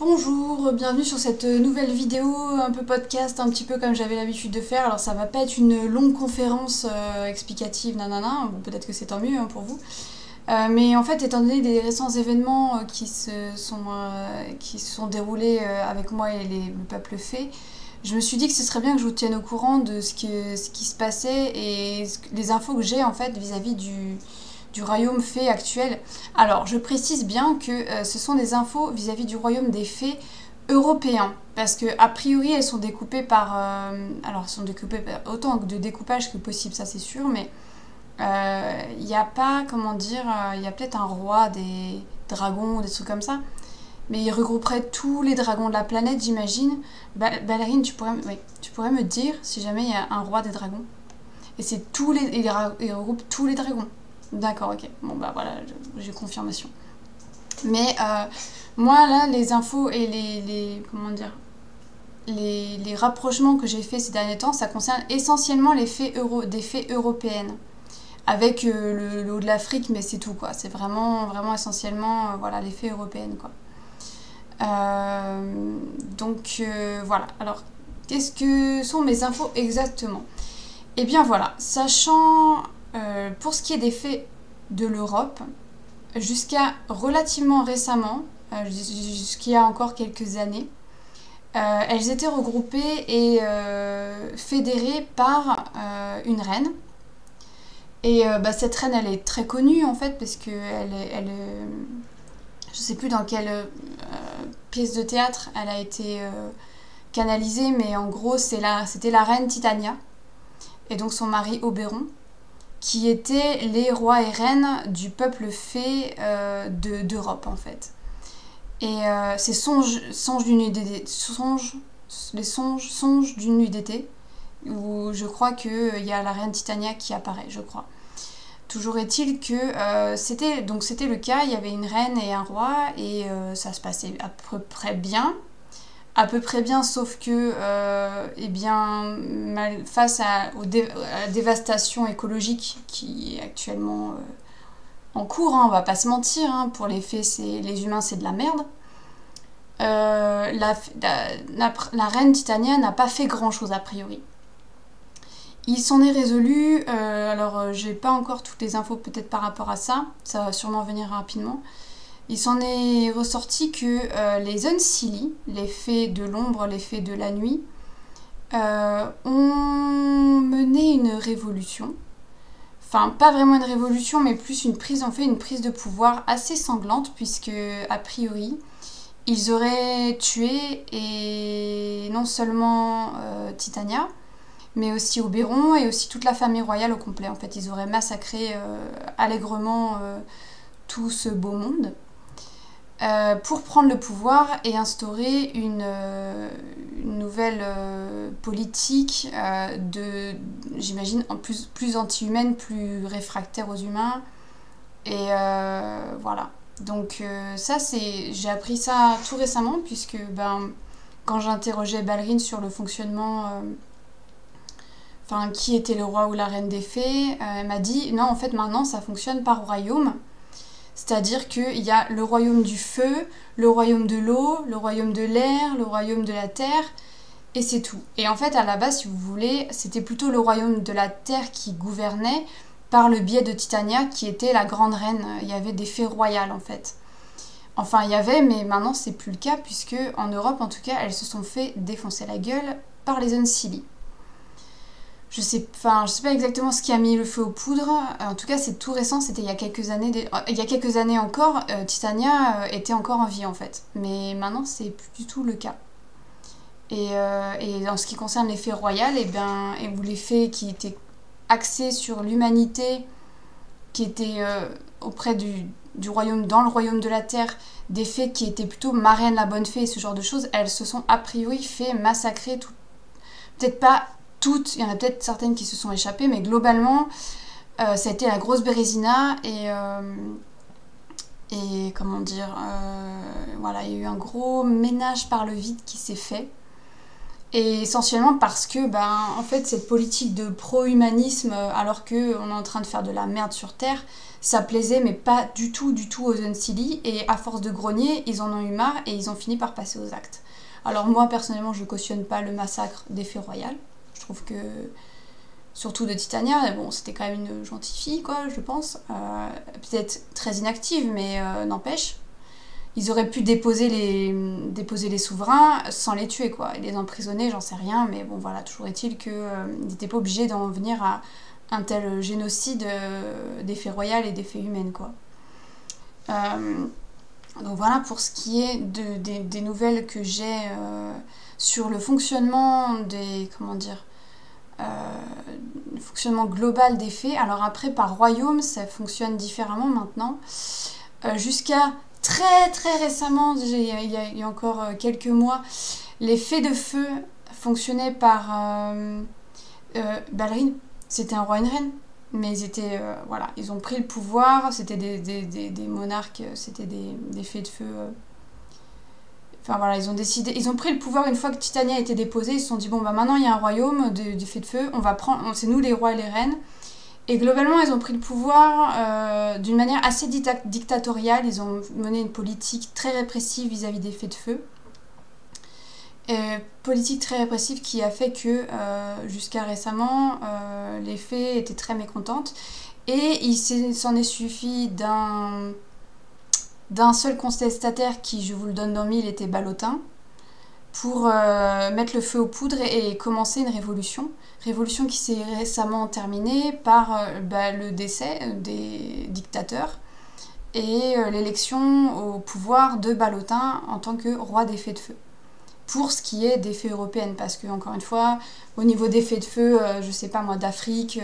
Bonjour, bienvenue sur cette nouvelle vidéo, un peu podcast, un petit peu comme j'avais l'habitude de faire. Alors ça va pas être une longue conférence explicative, nanana, bon peut-être que c'est tant mieux pour vous. Mais en fait, étant donné des récents événements qui se sont déroulés avec moi et le peuple fée, je me suis dit que ce serait bien que je vous tienne au courant de ce qui se passait et les infos que j'ai en fait vis-à-vis du royaume fée actuel. Alors, je précise bien que ce sont des infos vis-à-vis du royaume des fées européens, parce que a priori elles sont découpées par... alors, elles sont découpées par autant de découpage que possible, ça c'est sûr, mais il n'y a pas, comment dire, il y a peut-être un roi des dragons ou des trucs comme ça, mais il regrouperait tous les dragons de la planète, j'imagine. Ballerine, tu pourrais me dire si jamais il y a un roi des dragons. Et c'est il regroupe tous les dragons. D'accord, ok. Bon bah voilà, j'ai confirmation. Mais moi là, les infos et comment dire, les rapprochements que j'ai faits ces derniers temps, ça concerne essentiellement des fées européennes. Avec le haut de l'Afrique, mais c'est tout quoi. C'est vraiment, vraiment essentiellement voilà, les fées européennes quoi. Voilà. Alors, qu'est-ce que sont mes infos exactement? Eh bien voilà, sachant pour ce qui est des faits de l'Europe, jusqu'à relativement récemment, jusqu'il y a encore quelques années, elles étaient regroupées et fédérées par une reine. Et cette reine, elle est très connue en fait, parce que je sais plus dans quelle pièce de théâtre elle a été canalisée, mais en gros, c'était la reine Titania, et donc son mari Oberon, qui étaient les rois et reines du peuple fée d'Europe en fait. Et ces songes d'une nudité, songes d'une nudité, où je crois qu'il y a la reine Titania qui apparaît, je crois. Toujours est-il que c'était le cas, il y avait une reine et un roi, et ça se passait à peu près bien. À peu près bien, sauf que face à la dévastation écologique qui est actuellement en cours, hein, on va pas se mentir, hein, pour les faits, les humains c'est de la merde. La reine Titania n'a pas fait grand chose a priori. Il s'en est résolu, j'ai pas encore toutes les infos peut-être par rapport à ça, ça va sûrement venir rapidement. Il s'en est ressorti que les Unseelie, les fées de l'ombre, les fées de la nuit, ont mené une révolution. Enfin, pas vraiment une révolution, mais plus une prise de pouvoir assez sanglante, puisque, a priori, ils auraient tué, et non seulement Titania, mais aussi Oberon, et aussi toute la famille royale au complet. En fait, ils auraient massacré allègrement tout ce beau monde. Pour prendre le pouvoir et instaurer une nouvelle politique j'imagine, plus anti-humaine, plus réfractaire aux humains. Et voilà. Donc j'ai appris ça tout récemment, puisque quand j'interrogeais Ballerine sur le fonctionnement, qui était le roi ou la reine des fées, elle m'a dit non, en fait maintenant ça fonctionne par royaume. C'est-à-dire qu'il y a le royaume du feu, le royaume de l'eau, le royaume de l'air, le royaume de la terre, et c'est tout. Et en fait, à la base, si vous voulez, c'était plutôt le royaume de la terre qui gouvernait par le biais de Titania, qui était la grande reine. Il y avait des fées royales, en fait. Enfin, il y avait, mais maintenant, c'est plus le cas, puisque en Europe, en tout cas, elles se sont fait défoncer la gueule par les Unseelie. Je sais pas exactement ce qui a mis le feu aux poudres. En tout cas, c'est tout récent, c'était il y a quelques années encore, Titania était encore en vie en fait. Mais maintenant, c'est plus du tout le cas. Et en ce qui concerne les fées royales, ou les fées qui étaient axées sur l'humanité, qui étaient auprès du royaume, dans le royaume de la terre, des fées qui étaient plutôt marraines, la bonne fée, ce genre de choses, elles se sont a priori fait massacrer peut-être pas toutes, il y en a peut-être certaines qui se sont échappées, mais globalement, ça a été la grosse Bérésina, et comment dire, voilà, il y a eu un gros ménage par le vide qui s'est fait. Et essentiellement parce que, en fait, cette politique de pro-humanisme, alors qu'on est en train de faire de la merde sur Terre, ça plaisait, mais pas du tout aux Unsilly. Et à force de grogner, ils en ont eu marre et ils ont fini par passer aux actes. Alors moi, personnellement, je cautionne pas le massacre des Fées Royales. Je trouve que, surtout de Titania, bon, c'était quand même une gentille fille, quoi, je pense. Peut-être très inactive, mais n'empêche. Ils auraient pu déposer les souverains sans les tuer, quoi. Et les emprisonner, j'en sais rien, mais bon, voilà, toujours est-il qu'ils n'étaient pas obligés d'en venir à un tel génocide des Fées royales et des Fées humaines, quoi. Donc voilà pour ce qui est des nouvelles que j'ai sur le fonctionnement le fonctionnement global des Fées. Alors après, par royaume, ça fonctionne différemment maintenant. Jusqu'à très récemment, il y a encore quelques mois, les Fées de feu fonctionnaient par ballerines. C'était un roi et une reine, mais ils ont pris le pouvoir, c'était des monarques, c'était des Fées de feu. Enfin voilà, ils ont pris le pouvoir une fois que Titania a été déposée, ils se sont dit bon maintenant il y a un royaume des Fées de feu, c'est nous les rois et les reines. Et globalement, ils ont pris le pouvoir d'une manière assez dictatoriale. Ils ont mené une politique très répressive vis-à-vis des Fées de feu. Politique très répressive qui a fait que, jusqu'à récemment, les Fées étaient très mécontentes. Et il s'en est suffi d'un seul contestataire qui, je vous le donne dans mille, était Ballotin, pour mettre le feu aux poudres et commencer une révolution. Révolution qui s'est récemment terminée par le décès des dictateurs et l'élection au pouvoir de Ballotin en tant que roi des Fées de feu. Pour ce qui est des Fées européennes, parce que, encore une fois, au niveau des Fées de feu, je sais pas moi, d'Afrique,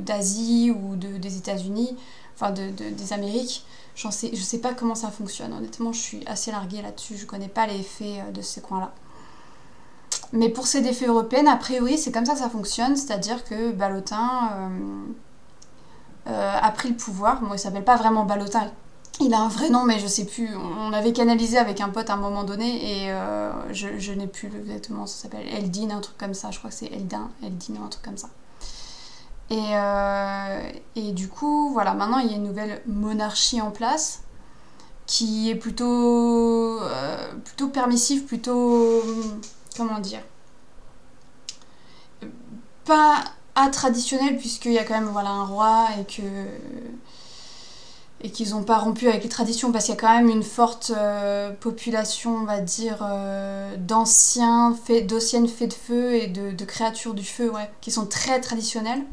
d'Asie ou des États-Unis, enfin des Amériques, je sais pas comment ça fonctionne. Honnêtement, je suis assez larguée là-dessus, je connais pas les Fées de ces coins-là. Mais pour ces Fées européennes, a priori, c'est comme ça que ça fonctionne, c'est-à-dire que Ballotin a pris le pouvoir. Bon, il s'appelle pas vraiment Ballotin, il a un vrai nom, mais je sais plus. On avait canalisé avec un pote à un moment donné, et je n'ai plus exactement, ça s'appelle Eldin, un truc comme ça, je crois que c'est Eldin ou un truc comme ça. Et du coup, voilà, maintenant il y a une nouvelle monarchie en place, qui est plutôt permissive, plutôt... comment dire, pas traditionnel, puisqu'il y a quand même un roi et qu'ils n'ont pas rompu avec les traditions, parce qu'il y a quand même une forte population, on va dire, d'anciennes Fées de feu et de créatures du feu, ouais, qui sont très traditionnelles.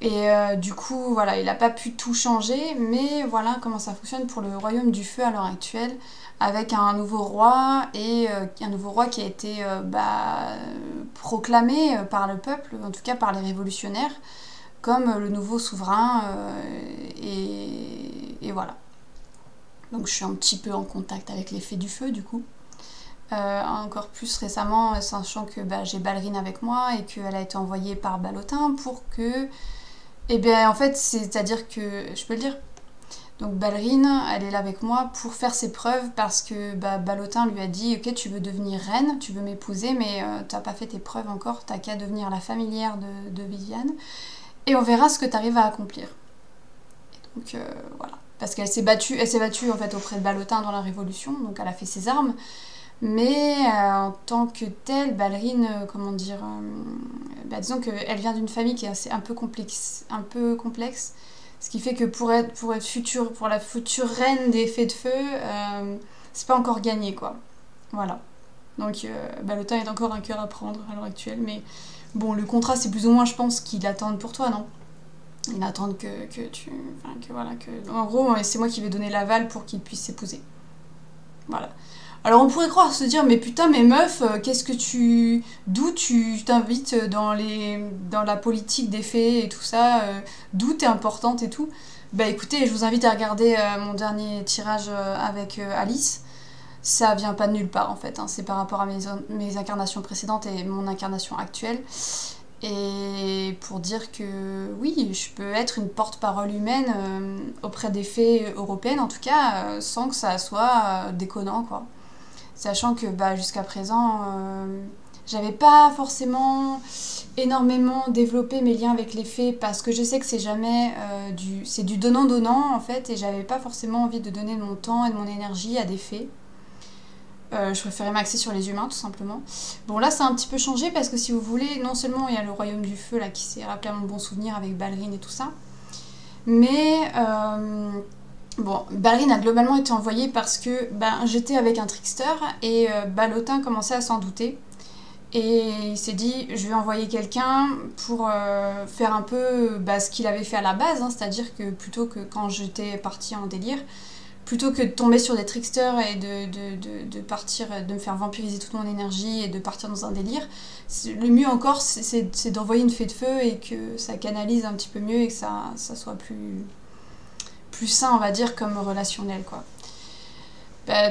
Et du coup, voilà, il n'a pas pu tout changer, mais voilà comment ça fonctionne pour le royaume du feu à l'heure actuelle, avec un nouveau roi, et un nouveau roi qui a été proclamé par le peuple, en tout cas par les révolutionnaires, comme le nouveau souverain, et voilà. Donc je suis un petit peu en contact avec les Fées du feu, du coup. Encore plus récemment, sachant que j'ai Ballerine avec moi, et qu'elle a été envoyée par Ballotin pour que... Eh bien, en fait, c'est-à-dire que... Je peux le dire. Donc Ballerine, elle est là avec moi pour faire ses preuves, parce que Ballotin lui a dit « Ok, tu veux devenir reine, tu veux m'épouser, mais t'as pas fait tes preuves encore, t'as qu'à devenir la familière de Viviane, et on verra ce que t'arrives à accomplir. » Et donc voilà. Parce qu'elle s'est battue en fait auprès de Ballotin dans la Révolution, donc elle a fait ses armes. Mais en tant que telle, Ballerine, comment dire, disons qu'elle vient d'une famille qui est un peu complexe, ce qui fait que pour la future reine des Fées de feu, c'est pas encore gagné, quoi. Voilà. Donc Ballotin est encore un cœur à prendre à l'heure actuelle, mais bon, le contrat, c'est plus ou moins, je pense, qu'ils l'attendent pour toi, non? Ils attendent en gros, c'est moi qui vais donner l'aval pour qu'ils puissent s'épouser. Voilà. Alors on pourrait croire, se dire, mais putain, mais meuf, d'où tu t'invites dans la politique des fées et tout ça, d'où t'es importante et tout. Écoutez, je vous invite à regarder mon dernier tirage avec Alice. Ça vient pas de nulle part en fait, hein. C'est par rapport à mes incarnations précédentes et mon incarnation actuelle. Et pour dire que oui, je peux être une porte-parole humaine auprès des fées européennes en tout cas, sans que ça soit déconnant, quoi. Sachant que jusqu'à présent, j'avais pas forcément énormément développé mes liens avec les fées parce que je sais que c'est jamais c'est du donnant-donnant en fait, et j'avais pas forcément envie de donner de mon temps et de mon énergie à des fées. Je préférais m'axer sur les humains tout simplement. Bon là ça a un petit peu changé parce que si vous voulez, non seulement il y a le royaume du feu là qui s'est rappelé à mon bon souvenir avec Balrine et tout ça, mais bon, Balrine a globalement été envoyée parce que j'étais avec un trickster et Ballotin commençait à s'en douter. Et il s'est dit, je vais envoyer quelqu'un pour faire un peu ce qu'il avait fait à la base, hein, c'est-à-dire que plutôt que quand j'étais partie en délire, plutôt que de tomber sur des tricksters et de partir, de me faire vampiriser toute mon énergie et de partir dans un délire, le mieux encore c'est d'envoyer une fée de feu et que ça canalise un petit peu mieux et que ça soit plus sain, on va dire, comme relationnel, quoi.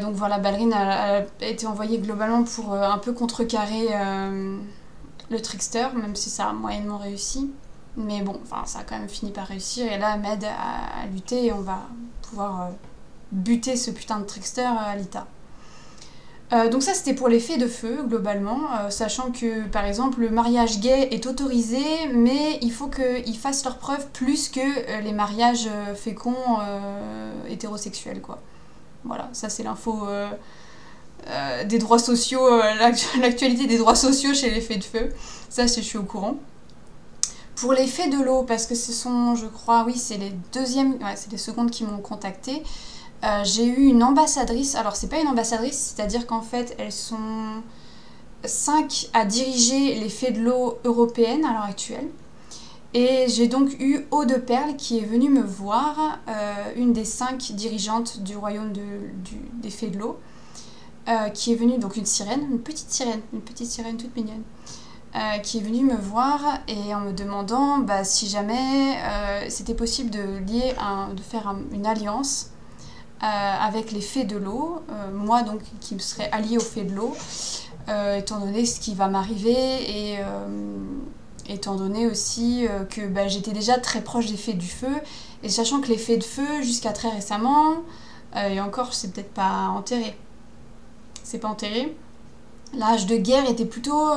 Donc voilà, Balrine a été envoyée globalement pour un peu contrecarrer le trickster, même si ça a moyennement réussi. Mais bon, ça a quand même fini par réussir, et là, elle m'aide à lutter et on va pouvoir buter ce putain de trickster Alita. Donc ça c'était pour les fées de feu globalement, sachant que par exemple le mariage gay est autorisé, mais il faut qu'ils fassent leurs preuves plus que les mariages féconds hétérosexuels, quoi. Voilà, ça c'est l'info des droits sociaux, l'actualité des droits sociaux chez les fées de feu, ça je suis au courant. Pour les fées de l'eau, parce que ce sont, je crois, oui c'est les secondes qui m'ont contactée. J'ai eu une ambassadrice, alors c'est pas une ambassadrice, c'est-à-dire qu'en fait elles sont 5 à diriger les fées de l'eau européennes à l'heure actuelle. Et j'ai donc eu Eau de Perle qui est venue me voir, une des 5 dirigeantes du royaume des fées de l'eau, qui est venue, donc une sirène, une petite sirène toute mignonne, qui est venue me voir et en me demandant si jamais c'était possible de faire une alliance avec les fées de l'eau, moi donc qui me serais alliée aux fées de l'eau, étant donné ce qui va m'arriver et étant donné aussi que j'étais déjà très proche des fées du feu, et sachant que les fées de feu jusqu'à très récemment, et encore c'est peut-être pas enterré, l'âge de guerre était plutôt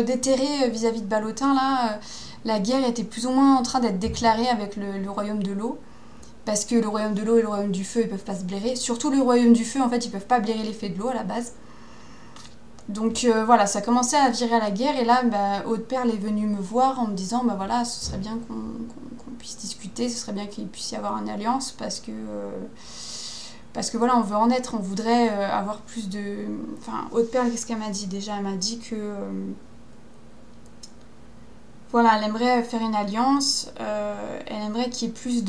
déterré vis-à-vis de Ballotin là, la guerre était plus ou moins en train d'être déclarée avec le royaume de l'eau. Parce que le royaume de l'eau et le royaume du feu, ils peuvent pas se blairer. Surtout le royaume du feu, en fait, ils peuvent pas blairer les fées de l'eau à la base. Donc voilà, ça commençait à virer à la guerre. Et là, Eau de Perle est venue me voir en me disant, voilà, ce serait bien qu'on puisse discuter, ce serait bien qu'il puisse y avoir une alliance, parce que voilà, on veut en être, on voudrait avoir plus de... Enfin, Eau de Perle, qu'est-ce qu'elle m'a dit déjà? Elle m'a dit que... voilà, elle aimerait faire une alliance, elle aimerait qu'il y ait plus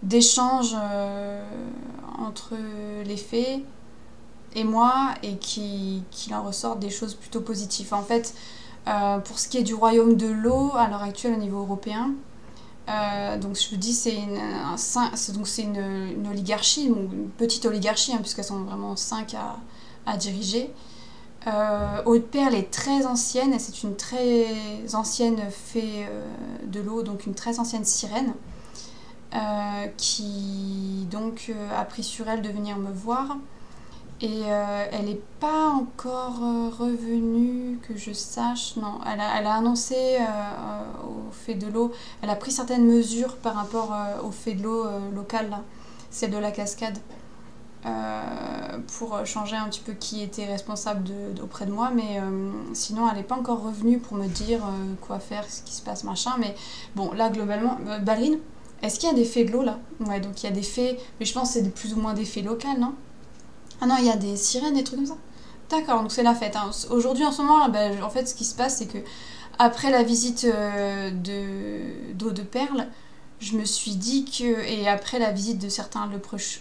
d'échanges entre les fées et moi, et qu'il en ressorte des choses plutôt positives. En fait, pour ce qui est du royaume de l'eau, à l'heure actuelle au niveau européen, donc je vous dis, c'est une oligarchie, une petite oligarchie, hein, puisqu'elles sont vraiment 5 à diriger. Eau de Perle est très ancienne, et c'est une très ancienne fée de l'eau, donc une très ancienne sirène, qui donc a pris sur elle de venir me voir, et elle n'est pas encore revenue que je sache. Non, elle a annoncé aux fées de l'eau, elle a pris certaines mesures par rapport aux fées de l'eau locales là, celle de la cascade, pour changer un petit peu qui était responsable auprès de moi, mais sinon elle n'est pas encore revenue pour me dire quoi faire, ce qui se passe, machin. Mais bon, là globalement, Balrine, est-ce qu'il y a des fées de l'eau là? Ouais, donc il y a des fées, mais je pense que c'est plus ou moins des fées locales, non? Ah non, il y a des sirènes, des trucs comme ça? D'accord, donc c'est la fête, hein. Aujourd'hui, en ce moment, là, en fait, ce qui se passe, c'est que après la visite d'Eau de Perle, je me suis dit que... Et après la visite de certains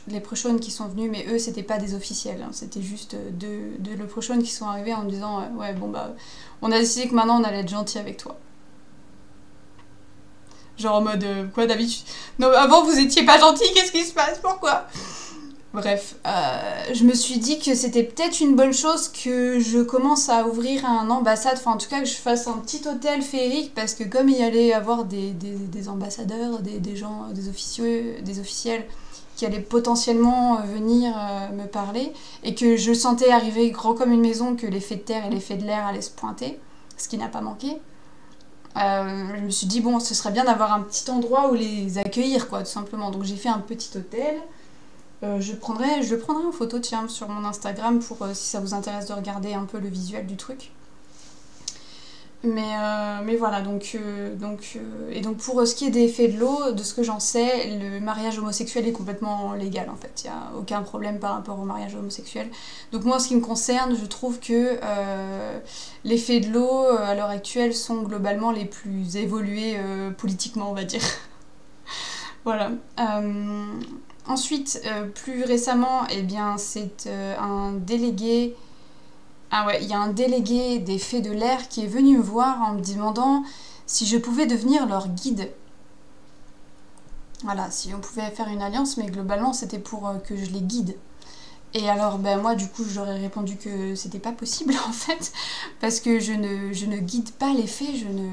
léprechaunes qui sont venus, mais eux, c'était pas des officiels, hein, c'était juste deux léprechaunes qui sont arrivés en me disant ouais, bon, on a décidé que maintenant, on allait être gentil avec toi. Genre en mode, quoi d'habitude? Non, avant vous étiez pas gentil, qu'est-ce qui se passe? Pourquoi? Bref, je me suis dit que c'était peut-être une bonne chose que je commence à ouvrir un ambassade, enfin en tout cas que je fasse un petit hôtel féerique, parce que comme il y allait avoir des ambassadeurs, des gens, des officiels qui qui allait potentiellement venir me parler, et que je sentais arriver gros comme une maison, que l'effet de terre et l'effet de l'air allaient se pointer, ce qui n'a pas manqué. Je me suis dit, bon, ce serait bien d'avoir un petit endroit où les accueillir, quoi, tout simplement. Donc j'ai fait un petit hôtel. Je le prendrai en photo, tiens, sur mon Instagram, pour si ça vous intéresse de regarder un peu le visuel du truc. Mais voilà, et donc pour ce qui est des effets de l'eau, de ce que j'en sais, le mariage homosexuel est complètement légal en fait. Il n'y a aucun problème par rapport au mariage homosexuel. Donc moi, en ce qui me concerne, je trouve que les effets de l'eau à l'heure actuelle sont globalement les plus évolués politiquement, on va dire. Voilà. Ensuite, plus récemment, eh bien, c'est un délégué... Ah ouais, il y a un délégué des Fées de l'air qui est venu me voir en me demandant si je pouvais devenir leur guide. Voilà, si on pouvait faire une alliance, mais globalement c'était pour que je les guide. Et alors, ben moi du coup, j'aurais répondu que c'était pas possible en fait, parce que je ne guide pas les fées, je ne...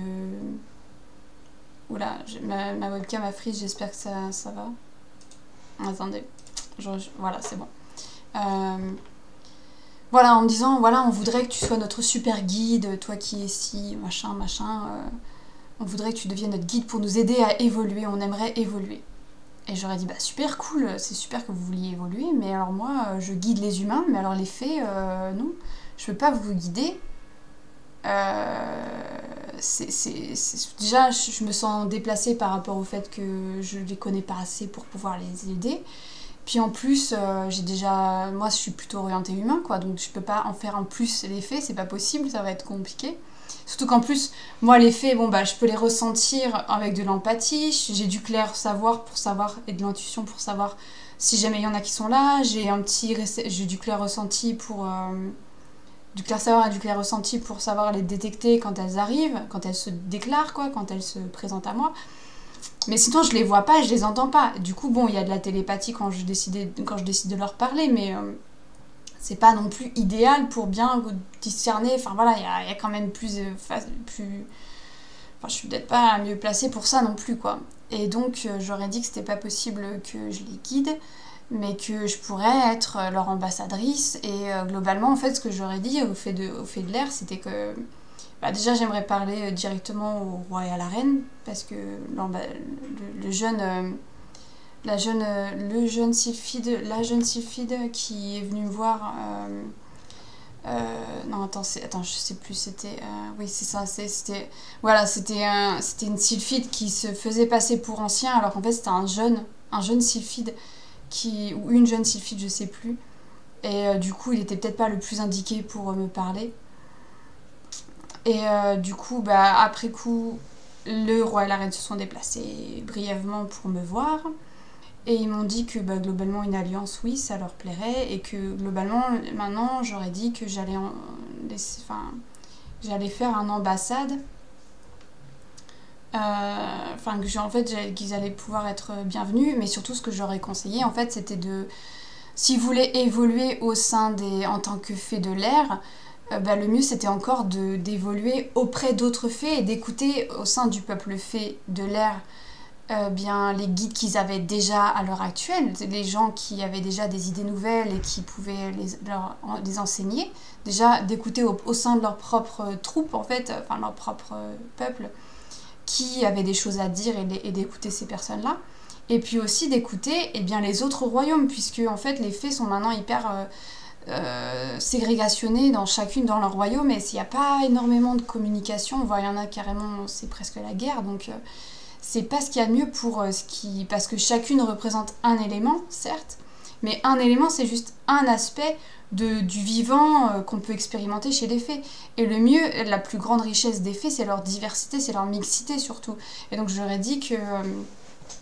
Oula, ma webcam a freeze, j'espère que ça va. Attendez, voilà, c'est bon. Voilà, en me disant, voilà, on voudrait que tu sois notre super guide, toi qui es si, machin, on voudrait que tu deviennes notre guide pour nous aider à évoluer, on aimerait évoluer. Et j'aurais dit, bah super cool, c'est super que vous vouliez évoluer, mais alors moi, je guide les humains, mais alors les fées, non, je peux pas vous guider. Déjà, je me sens déplacée par rapport au fait que je les connais pas assez pour pouvoir les aider. Puis en plus, moi je suis plutôt orientée humain, quoi, donc je peux pas en faire en plus les fées, c'est pas possible, ça va être compliqué. Surtout qu'en plus, moi les fées, bon bah je peux les ressentir avec de l'empathie, j'ai du clair savoir et de l'intuition pour savoir si jamais il y en a qui sont là, j'ai du clair ressenti pour... du clair savoir et du clair ressenti pour savoir les détecter quand elles arrivent, quand elles se déclarent, quoi, quand elles se présentent à moi. Mais sinon, je les vois pas, je les entends pas. Du coup, bon, il y a de la télépathie quand je décide de leur parler, mais c'est pas non plus idéal pour bien discerner. Enfin voilà, il y a quand même plus... Enfin, je suis peut-être pas mieux placée pour ça non plus, quoi. Et donc, j'aurais dit que c'était pas possible que je les guide, mais que je pourrais être leur ambassadrice. Et globalement, en fait, ce que j'aurais dit au fait de l'air, c'était que... Bah déjà, j'aimerais parler directement au roi et à la reine, parce que la jeune sylphide qui est venue me voir... non, attends, je sais plus, c'était... oui, c'est ça, c'était... Voilà, c'était une sylphide qui se faisait passer pour ancien, alors qu'en fait, c'était un jeune sylphide, ou une jeune sylphide, je sais plus. Et du coup, il était peut-être pas le plus indiqué pour me parler. Et du coup, bah, après coup, le roi et la reine se sont déplacés brièvement pour me voir. Et ils m'ont dit que bah, globalement, une alliance, oui, ça leur plairait. Et que globalement, maintenant, j'aurais dit que j'allais faire une ambassade. Qu'ils allaient pouvoir être bienvenus. Mais surtout, ce que j'aurais conseillé, en fait, c'était de... Si vous voulez évoluer en tant que fée de l'air... le mieux c'était encore d'évoluer auprès d'autres fées et d'écouter au sein du peuple fée de l'air les guides qu'ils avaient déjà à l'heure actuelle, les gens qui avaient déjà des idées nouvelles et qui pouvaient les enseigner, déjà d'écouter au sein de leur propre troupe en fait, enfin leur propre peuple, qui avait des choses à dire et d'écouter ces personnes-là. Et puis aussi d'écouter les autres royaumes, puisque en fait les fées sont maintenant hyper... ségrégationnés dans leur royaume, et s'il n'y a pas énormément de communication, il y en a carrément, c'est presque la guerre, donc c'est pas ce qu'il y a de mieux parce que chacune représente un élément, certes, mais un élément c'est juste un aspect du vivant qu'on peut expérimenter chez les fées. Et le mieux, la plus grande richesse des fées, c'est leur diversité, c'est leur mixité surtout. Et donc j'aurais dit que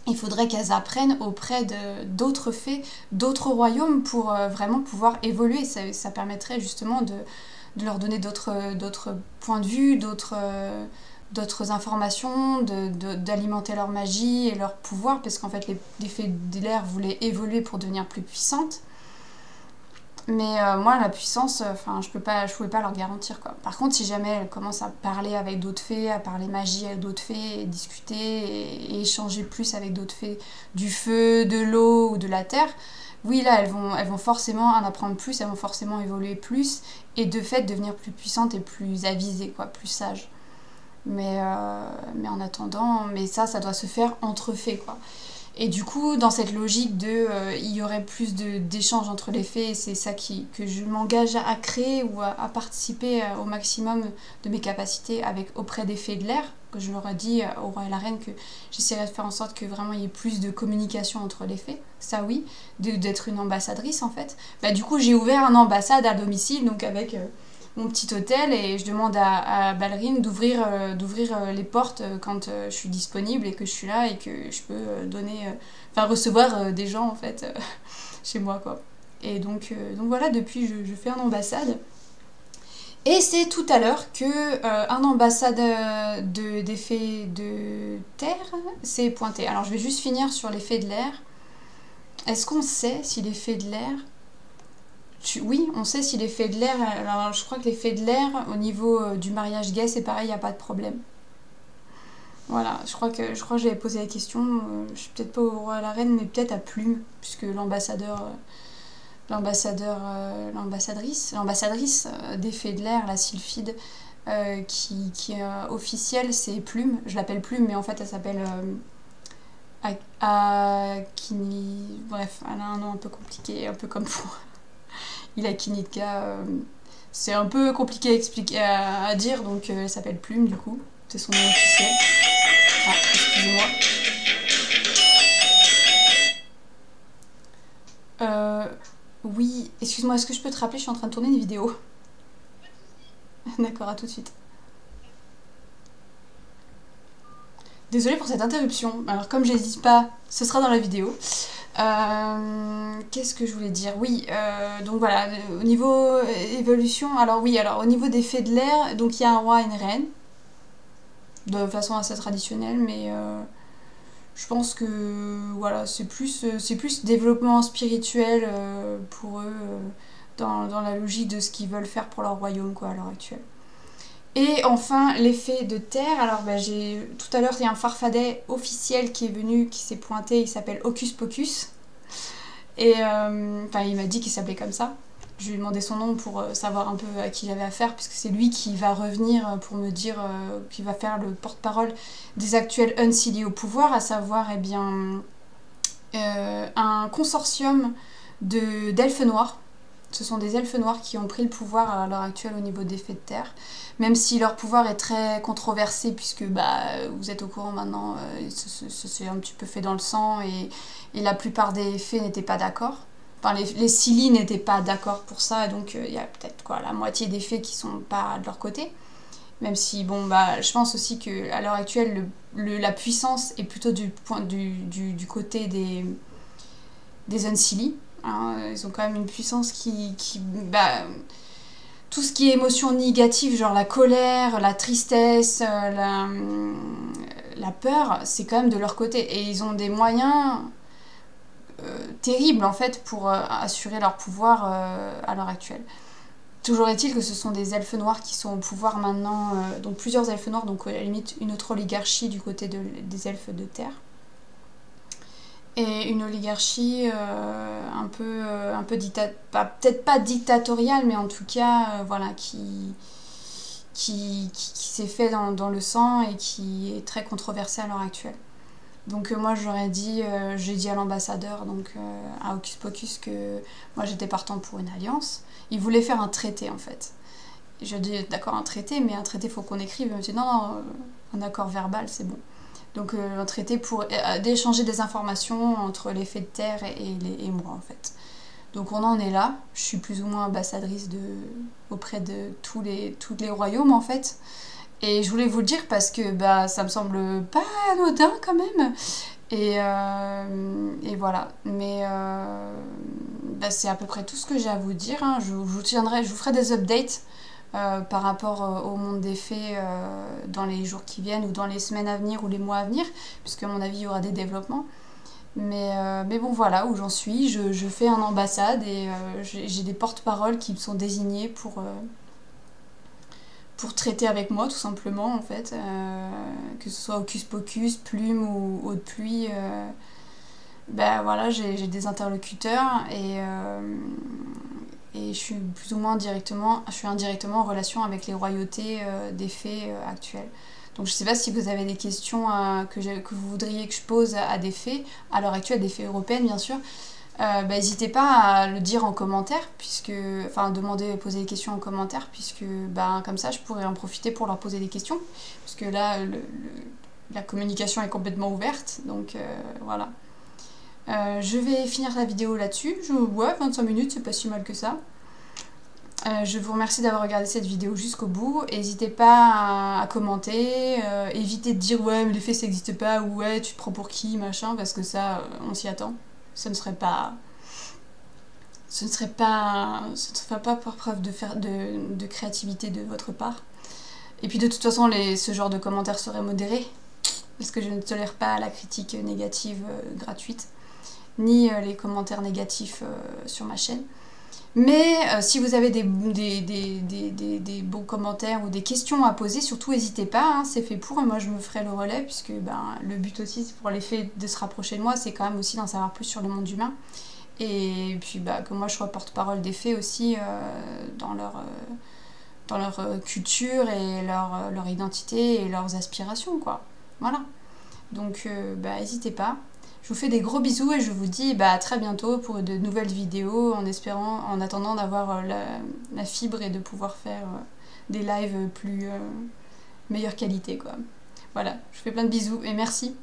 il faudrait qu'elles apprennent auprès d'autres fées, d'autres royaumes pour vraiment pouvoir évoluer. Ça permettrait justement de leur donner d'autres points de vue, d'autres informations, d'alimenter leur magie et leur pouvoir, parce qu'en fait les fées de l'air voulaient évoluer pour devenir plus puissantes. Mais moi, la puissance, enfin, je pouvais pas leur garantir, quoi. Par contre, si jamais elles commencent à parler avec d'autres fées, à parler magie avec d'autres fées, et discuter et échanger plus avec d'autres fées du feu, de l'eau ou de la terre, oui, là, elles vont forcément en apprendre plus, elles vont forcément évoluer plus, et de fait devenir plus puissantes et plus avisées, quoi, plus sages. Mais en attendant, mais ça doit se faire entre fées, quoi. Et du coup, dans cette logique il y aurait plus d'échanges entre les fées, et c'est ça que je m'engage à créer ou à participer au maximum de mes capacités auprès des fées de l'air, que je leur ai dit au roi et la reine que j'essaierai de faire en sorte que vraiment il y ait plus de communication entre les fées, ça oui, d'être une ambassadrice en fait. Bah, du coup, j'ai ouvert une ambassade à domicile, donc avec mon petit hôtel, et je demande à Ballerine d'ouvrir les portes quand je suis disponible et que je suis là et que je peux recevoir des gens en fait chez moi, quoi. Et donc voilà, depuis je fais une ambassade. Et c'est tout à l'heure que un ambassadeur des fées de terre s'est pointé. Alors je vais juste finir sur les fées de l'air. Est-ce qu'on sait si les fées de l'air... Oui, on sait si les fées de l'air... Alors je crois que les fées de l'air, au niveau du mariage gay, c'est pareil, il n'y a pas de problème. Voilà, je crois que j'avais posé la question, je suis peut-être pas au roi à la reine, mais peut-être à Plume, puisque l'ambassadrice des fées de l'air, la sylphide, qui est officielle, c'est Plume. Je l'appelle Plume, mais en fait elle s'appelle Akini. Bref, elle a un nom un peu compliqué, un peu comme pour Ilakinitka. C'est un peu compliqué à expliquer, à dire, donc elle s'appelle Plume du coup. C'est son nom officiel. Ah, excusez-moi. Oui, excuse-moi, est-ce que je peux te rappeler, je suis en train de tourner une vidéo. D'accord, à tout de suite. Désolée pour cette interruption. Alors comme j'hésite pas, ce sera dans la vidéo. Qu'est-ce que je voulais dire? Oui, donc voilà, au niveau évolution, alors oui, alors au niveau des fées de l'air, donc il y a un roi et une reine, de façon assez traditionnelle, mais je pense que voilà, c'est plus développement spirituel pour eux, dans la logique de ce qu'ils veulent faire pour leur royaume, quoi, à l'heure actuelle. Et enfin, les fées de terre. Alors, tout à l'heure, il y a un farfadet officiel qui est venu, qui s'est pointé, il s'appelle Hocus Pocus. Et il m'a dit qu'il s'appelait comme ça. Je lui ai demandé son nom pour savoir un peu à qui j'avais affaire, puisque c'est lui qui va revenir pour me dire, qui va faire le porte-parole des actuels Unseelie au pouvoir, à savoir un consortium d'elfes noirs. Ce sont des elfes noirs qui ont pris le pouvoir à l'heure actuelle au niveau des fées de terre, même si leur pouvoir est très controversé, puisque vous êtes au courant maintenant, c'est un petit peu fait dans le sang, et la plupart des fées n'étaient pas d'accord. Enfin, les Seelie n'étaient pas d'accord pour ça, et donc il y a peut-être la moitié des fées qui sont pas de leur côté. Même si, je pense aussi qu'à l'heure actuelle, la puissance est plutôt du côté des Unseelie. Hein, ils ont quand même une puissance tout ce qui est émotion négative, genre la colère, la tristesse, la peur, c'est quand même de leur côté. Et ils ont des moyens terribles, en fait, pour assurer leur pouvoir à l'heure actuelle. Toujours est-il que ce sont des elfes noirs qui sont au pouvoir maintenant, donc plusieurs elfes noirs, donc à la limite une autre oligarchie du côté des elfes de terre. Et une oligarchie peut-être pas dictatoriale, mais en tout cas, qui s'est fait dans le sang et qui est très controversée à l'heure actuelle. Donc moi j'ai dit à l'ambassadeur, donc à Hocus Pocus, que moi j'étais partant pour une alliance. Il voulait faire un traité en fait. Je dis d'accord, un traité, mais un traité faut qu'on écrive. Il me dit non, un accord verbal c'est bon. Donc un traité pour d'échanger des informations entre les fées de terre et moi en fait. Donc on en est là. Je suis plus ou moins ambassadrice auprès de tous les royaumes en fait. Et je voulais vous le dire parce que ça me semble pas anodin quand même. Et voilà. Mais c'est à peu près tout ce que j'ai à vous dire. Hein. Je vous ferai des updates par rapport au monde des fées dans les jours qui viennent ou dans les semaines à venir ou les mois à venir, puisque à mon avis il y aura des développements. Mais bon, voilà où j'en suis. Je fais un ambassade et j'ai des porte-paroles qui me sont désignés pour traiter avec moi, tout simplement, en fait. Que ce soit Hocus Pocus, Plume ou Eau de Pluie. Ben voilà, j'ai des interlocuteurs et je suis plus ou moins indirectement en relation avec les royautés des fées actuelles. Donc je ne sais pas si vous avez des questions que vous voudriez que je pose à des fées, à l'heure actuelle, des fées européennes bien sûr. N'hésitez pas à le dire en commentaire, enfin poser des questions en commentaire, puisque comme ça je pourrais en profiter pour leur poser des questions, puisque là la communication est complètement ouverte, donc voilà. Je vais finir la vidéo là-dessus. Ouais, 25 minutes, c'est pas si mal que ça. Je vous remercie d'avoir regardé cette vidéo jusqu'au bout. N'hésitez pas à commenter. Évitez de dire ouais, mais les faits ça n'existe pas, ou ouais, tu te prends pour qui, machin, parce que ça, on s'y attend. Ce ne serait pas par preuve de créativité de votre part. Et puis de toute façon, ce genre de commentaires seraient modérés, parce que je ne tolère pas la critique négative gratuite, ni les commentaires négatifs sur ma chaîne. Mais si vous avez des bons commentaires ou des questions à poser, surtout n'hésitez pas, hein, c'est fait pour, et moi je me ferai le relais, puisque le but aussi pour les fées de se rapprocher de moi, c'est quand même aussi d'en savoir plus sur le monde humain. Et puis que moi je sois porte-parole des fées aussi dans leur culture et leur identité et leurs aspirations, quoi. Voilà. Donc n'hésitez pas. Je vous fais des gros bisous et je vous dis à très bientôt pour de nouvelles vidéos, en attendant d'avoir la fibre et de pouvoir faire des lives meilleure qualité, quoi. Voilà, je vous fais plein de bisous et merci.